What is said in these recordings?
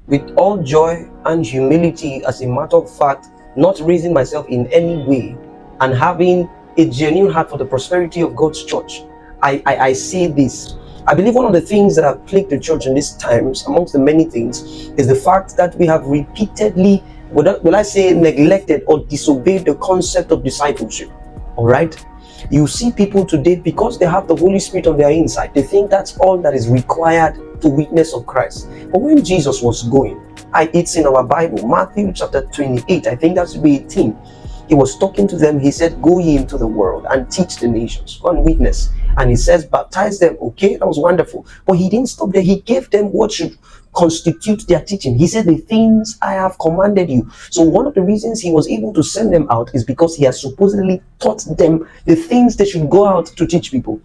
with all joy and humility, as a matter of fact, not raising myself in any way, and having a genuine heart for the prosperity of God's church. I say this. I believe one of the things that have plagued the church in these times, amongst the many things, is the fact that we have repeatedly, will I say, neglected or disobeyed the concept of discipleship. All right? You see people today, because they have the Holy Spirit on their inside, they think that's all that is required to witness of Christ. But when Jesus was going, it's in our Bible, Matthew chapter 28, I think that should be 18. He was talking to them. He said, go ye into the world and teach the nations. Go and witness. And he says, baptize them. Okay, that was wonderful. But he didn't stop there. He gave them what should constitute their teaching. He said, the things I have commanded you. So one of the reasons he was able to send them out is because he has supposedly taught them the things they should go out to teach people.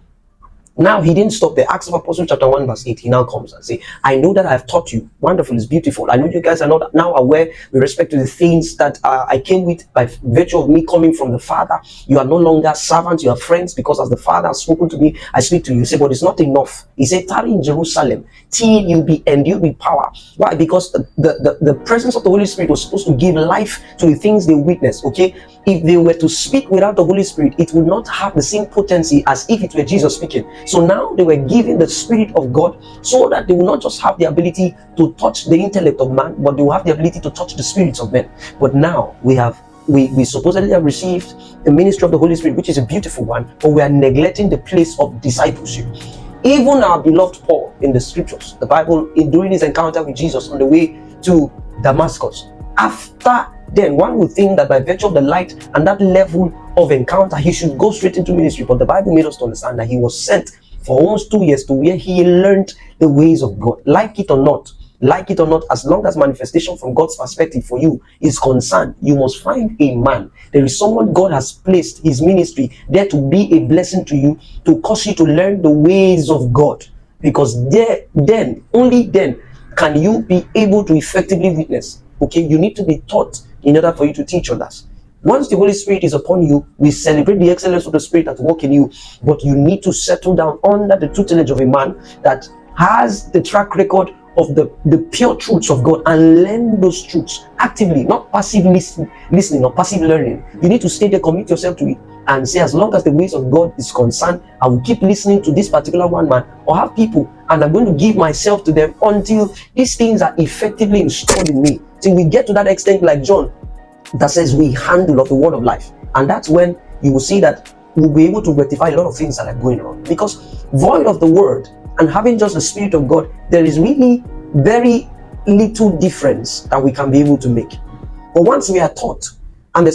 Now, he didn't stop there. Acts of Apostles chapter 1 verse 8, he now comes and say, I know that I have taught you. Wonderful, it's beautiful. I know you guys are not now aware with respect to the things that I came with by virtue of me coming from the Father. You are no longer servants, you are friends, because as the Father has spoken to me, I speak to you. He said, but it's not enough. He said, tarry in Jerusalem till you be endued with power. Why? Because the presence of the Holy Spirit was supposed to give life to the things they witnessed, okay? If they were to speak without the Holy Spirit, it would not have the same potency as if it were Jesus speaking. So now they were given the Spirit of God so that they will not just have the ability to touch the intellect of man, but they will have the ability to touch the spirits of men. But now we supposedly have received the ministry of the Holy Spirit, which is a beautiful one, but we are neglecting the place of discipleship. Even our beloved Paul in the scriptures, the Bible, during his encounter with Jesus on the way to Damascus, after then one would think that by virtue of the light and that level of encounter, he should go straight into ministry. But the Bible made us to understand that he was sent for almost 2 years to where he learned the ways of God. Like it or not, as long as manifestation from God's perspective for you is concerned, you must find a man. There is someone God has placed his ministry there to be a blessing to you, to cause you to learn the ways of God. Because only then can you be able to effectively witness. Okay, you need to be taught in order for you to teach others. Once the Holy Spirit is upon you, we celebrate the excellence of the Spirit that work in you, but you need to settle down under the tutelage of a man that has the track record of the pure truths of God, and learn those truths actively, not passive listening or passive learning. You need to stay there, commit yourself to it, and say, as long as the ways of God is concerned, I will keep listening to this particular one man, or have people, and I'm going to give myself to them until these things are effectively installed in me. Till we get to that extent, like John, that says we handle of the word of life. And that's when you will see that we'll be able to rectify a lot of things that are going on. Because void of the word and having just the Spirit of God, there is really very little difference that we can be able to make. But once we are taught, and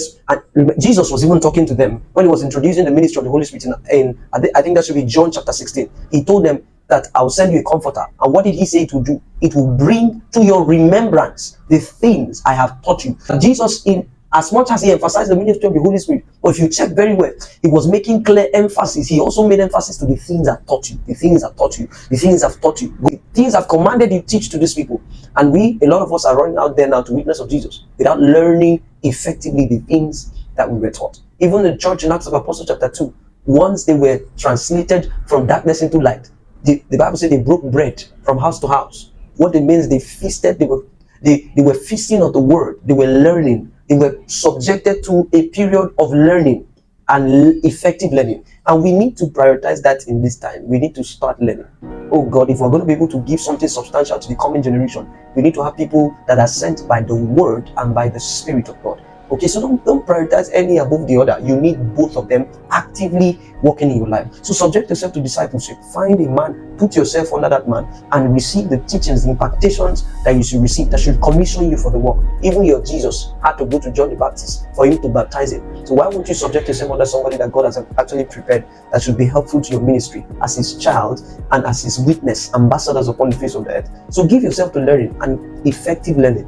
Jesus was even talking to them when he was introducing the ministry of the Holy Spirit I think that should be John chapter 16. He told them that I'll send you a comforter. And what did he say it will do? It will bring to your remembrance the things I have taught you. Jesus, in as much as he emphasized the ministry of the Holy Spirit, but if you check very well, he was making clear emphasis. He also made emphasis to the things I've taught you, the things I've taught you, the things I've taught you, the things I've commanded you teach to these people. And a lot of us are running out there now to witness of Jesus without learning effectively the things that we were taught. Even the church in Acts of Apostles chapter 2, once they were translated from darkness into light, the Bible said they broke bread from house to house. What it means, they feasted, they were feasting on the word, they were learning. They were subjected to a period of learning and effective learning. And we need to prioritize that in this time. We need to start learning. Oh God, if we're going to be able to give something substantial to the coming generation, we need to have people that are sent by the word and by the Spirit of God. Okay, so don't prioritize any above the other. You need both of them actively working in your life. So subject yourself to discipleship. Find a man, put yourself under that man, and receive the teachings, the impartations that you should receive, that should commission you for the work. Even your Jesus had to go to John the Baptist for him to baptize him. So why won't you subject yourself under somebody that God has actually prepared, that should be helpful to your ministry as his child and as his witness, ambassadors upon the face of the earth? So give yourself to learning and effective learning.